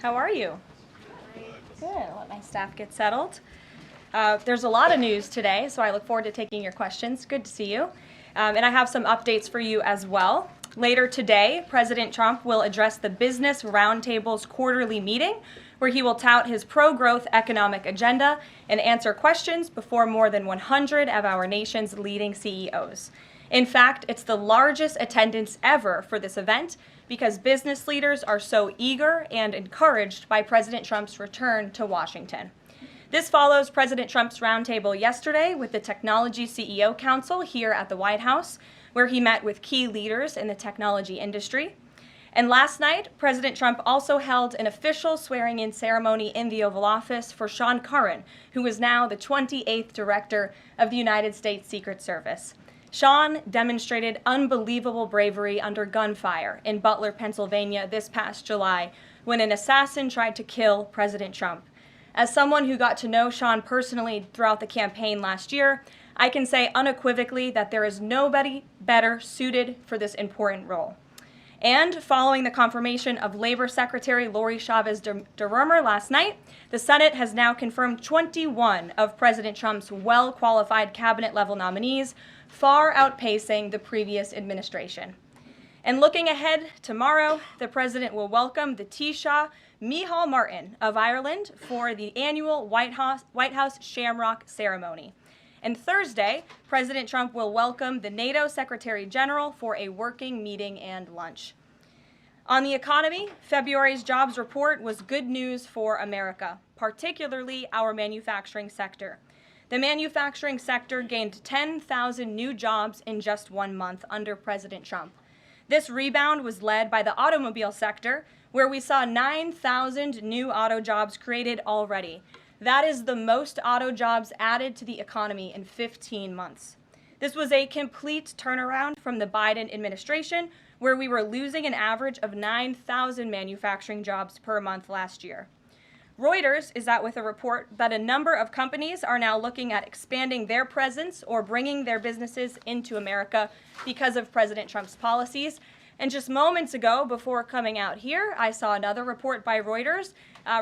How are you? Good. I'll let my staff get settled. There's a lot of news today, so I look forward to taking your questions. Good to see you. And I have some updates for you as well. Later today, President Trump will address the Business Roundtable's quarterly meeting, where he will tout his pro-growth economic agenda and answer questions before more than 100 of our nation's leading CEOs. In fact, it's the largest attendance ever for this event because business leaders are so eager and encouraged by President Trump's return to Washington. This follows President Trump's roundtable yesterday with the Technology CEO Council here at the White House, where he met with key leaders in the technology industry. And last night, President Trump also held an official swearing-in ceremony in the Oval Office for Sean Curran, who is now the 28th Director of the United States Secret Service. Sean demonstrated unbelievable bravery under gunfire in Butler, Pennsylvania this past July when an assassin tried to kill President Trump. As someone who got to know Sean personally throughout the campaign last year, I can say unequivocally that there is nobody better suited for this important role. And following the confirmation of Labor Secretary Lori Chavez DeRomer last night, the Senate has now confirmed 21 of President Trump's well-qualified cabinet-level nominees, far outpacing the previous administration. And looking ahead, tomorrow, the president will welcome the Taoiseach Micheál Martin of Ireland for the annual White House Shamrock ceremony. And Thursday, President Trump will welcome the NATO Secretary General for a working meeting and lunch. On the economy, February's jobs report was good news for America, particularly our manufacturing sector. The manufacturing sector gained 10,000 new jobs in just 1 month under President Trump. This rebound was led by the automobile sector, where we saw 9,000 new auto jobs created already. That is the most auto jobs added to the economy in 15 months. This was a complete turnaround from the Biden administration, where we were losing an average of 9,000 manufacturing jobs per month last year. Reuters is out with a report that a number of companies are now looking at expanding their presence or bringing their businesses into America because of President Trump's policies. And just moments ago, before coming out here, I saw another report by Reuters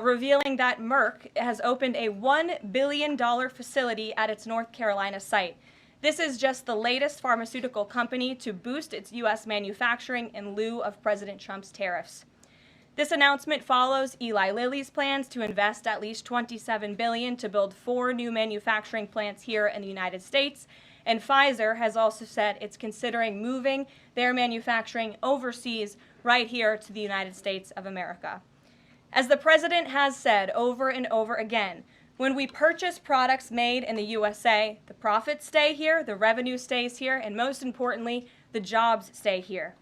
revealing that Merck has opened a $1 billion facility at its North Carolina site. This is just the latest pharmaceutical company to boost its U.S. manufacturing in lieu of President Trump's tariffs. This announcement follows Eli Lilly's plans to invest at least $27 billion to build 4 new manufacturing plants here in the United States. And Pfizer has also said it's considering moving their manufacturing overseas right here to the United States of America. As the president has said over and over again, when we purchase products made in the USA, the profits stay here, the revenue stays here, and most importantly, the jobs stay here.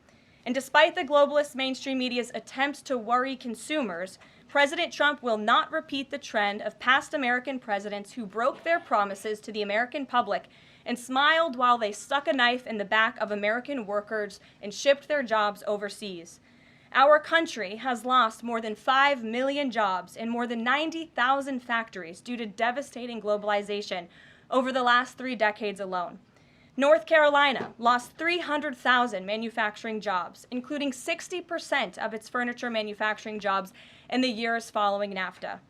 And despite the globalist mainstream media's attempts to worry consumers, President Trump will not repeat the trend of past American presidents who broke their promises to the American public and smiled while they stuck a knife in the back of American workers and shipped their jobs overseas. Our country has lost more than 5 million jobs in more than 90,000 factories due to devastating globalization over the last 3 decades alone. North Carolina lost 300,000 manufacturing jobs, including 60% of its furniture manufacturing jobs in the years following NAFTA.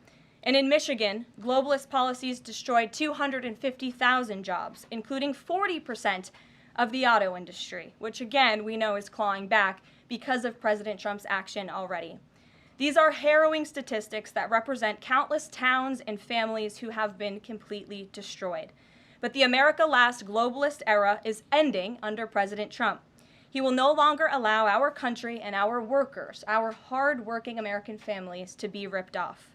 And in Michigan, globalist policies destroyed 250,000 jobs, including 40% of the auto industry, which again we know is clawing back because of President Trump's action already. These are harrowing statistics that represent countless towns and families who have been completely destroyed. But the America Last globalist era is ending under President Trump. He will no longer allow our country and our workers, our hard-working American families, to be ripped off.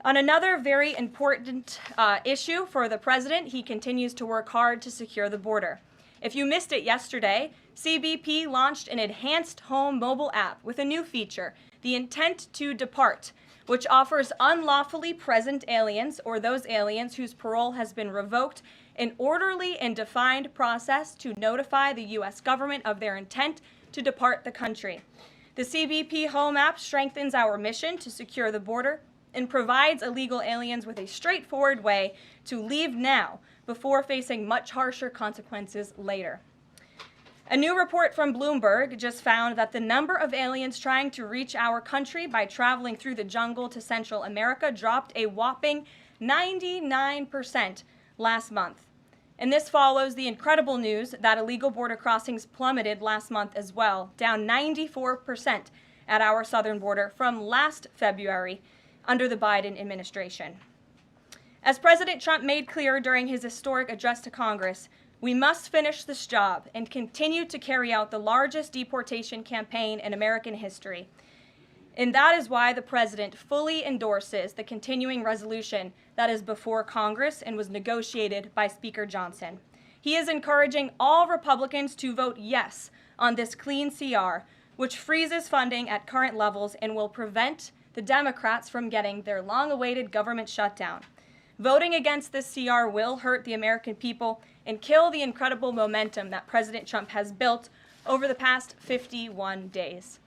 On another very important issue for the president, he continues to work hard to secure the border. If you missed it yesterday, CBP launched an enhanced home mobile app with a new feature, the Intent to Depart, which offers unlawfully present aliens or those aliens whose parole has been revoked an orderly and defined process to notify the U.S. government of their intent to depart the country. The CBP Home app strengthens our mission to secure the border and provides illegal aliens with a straightforward way to leave now before facing much harsher consequences later. A new report from Bloomberg just found that the number of aliens trying to reach our country by traveling through the jungle to Central America dropped a whopping 99% last month. And this follows the incredible news that illegal border crossings plummeted last month as well, down 94% at our southern border from last February under the Biden administration. As President Trump made clear during his historic address to Congress, we must finish this job and continue to carry out the largest deportation campaign in American history. And that is why the president fully endorses the continuing resolution that is before Congress and was negotiated by Speaker Johnson. He is encouraging all Republicans to vote yes on this clean CR, which freezes funding at current levels and will prevent the Democrats from getting their long-awaited government shutdown. Voting against this CR will hurt the American people and kill the incredible momentum that President Trump has built over the past 51 days.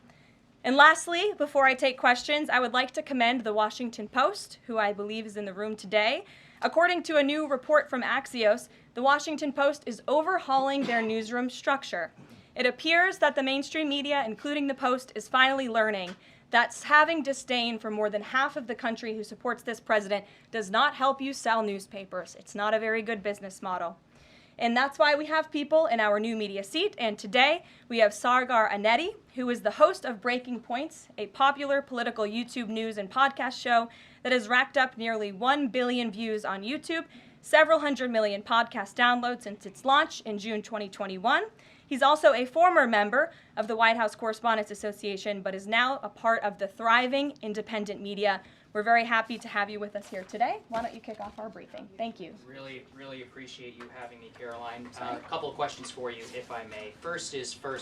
And lastly, before I take questions, I would like to commend the Washington Post, who I believe is in the room today. According to a new report from Axios, the Washington Post is overhauling their newsroom structure. It appears that the mainstream media, including the Post, is finally learning that having disdain for more than half of the country who supports this president does not help you sell newspapers. It's not a very good business model. And that's why we have people in our new media seat. And today we have Sargar Aneti, who is the host of Breaking Points, a popular political YouTube news and podcast show that has racked up nearly 1 billion views on YouTube, several hundred million podcast downloads since its launch in June 2021. He's also a former member of the White House Correspondents Association, but is now a part of the thriving independent media. We're very happy to have you with us here today. Why don't you kick off our briefing? Thank you. Really appreciate you having me, Caroline. A couple of questions for you, if I may. First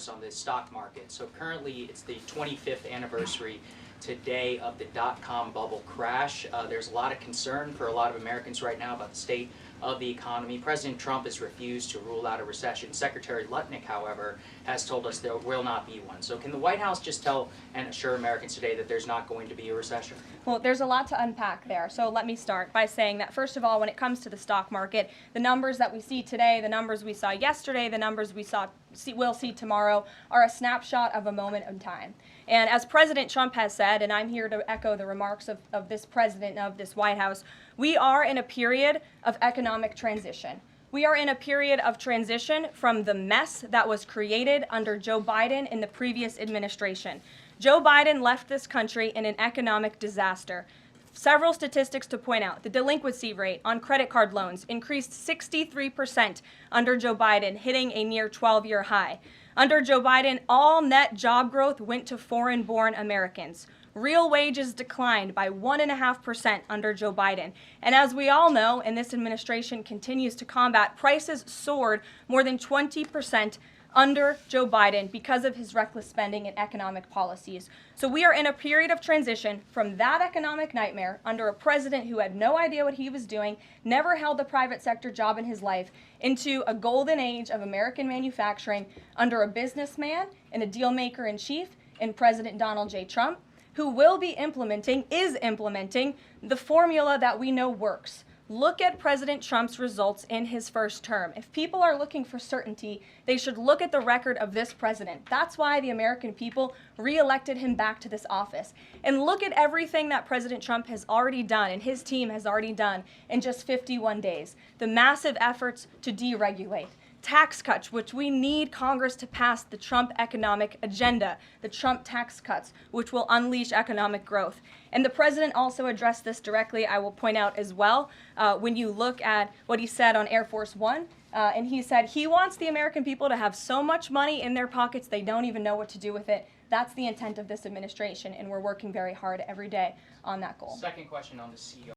on the stock market. So currently it's the 25th anniversary today of the dot-com bubble crash. There's a lot of concern for a lot of Americans right now about the state of the economy. President Trump has refused to rule out a recession. Secretary Lutnick, however, has told us there will not be one. So can the White House just tell and assure Americans today that there's not going to be a recession? Well, there's a lot to unpack there. So let me start by saying that, first of all, when it comes to the stock market, the numbers that we see today, the numbers we saw yesterday, the numbers we'll see tomorrow are a snapshot of a moment in time. And as President Trump has said, and I'm here to echo the remarks of this president of this White House, we are in a period of economic transition. We are in a period of transition from the mess that was created under Joe Biden in the previous administration. Joe Biden left this country in an economic disaster. Several statistics to point out. The delinquency rate on credit card loans increased 63% under Joe Biden, hitting a near 12-year high. Under Joe Biden, all net job growth went to foreign-born Americans. Real wages declined by 1.5% under Joe Biden. And as we all know, and this administration continues to combat, prices soared more than 20% under Joe Biden because of his reckless spending and economic policies. So we are in a period of transition from that economic nightmare under a president who had no idea what he was doing, never held a private sector job in his life, into a golden age of American manufacturing under a businessman and a deal maker in chief in President Donald J. Trump, who is implementing the formula that we know works. Look at President Trump's results in his first term. If people are looking for certainty, they should look at the record of this president. That's why the American people re-elected him back to this office. And look at everything that President Trump has already done and his team has already done in just 51 days. The massive efforts to deregulate. Tax cuts, which we need Congress to pass the Trump economic agenda, the Trump tax cuts, which will unleash economic growth. And the president also addressed this directly, I will point out as well, when you look at what he said on Air Force One. And he said he wants the American people to have so much money in their pockets they don't even know what to do with it. That's the intent of this administration, and we're working very hard every day on that goal. Second question on the CEO.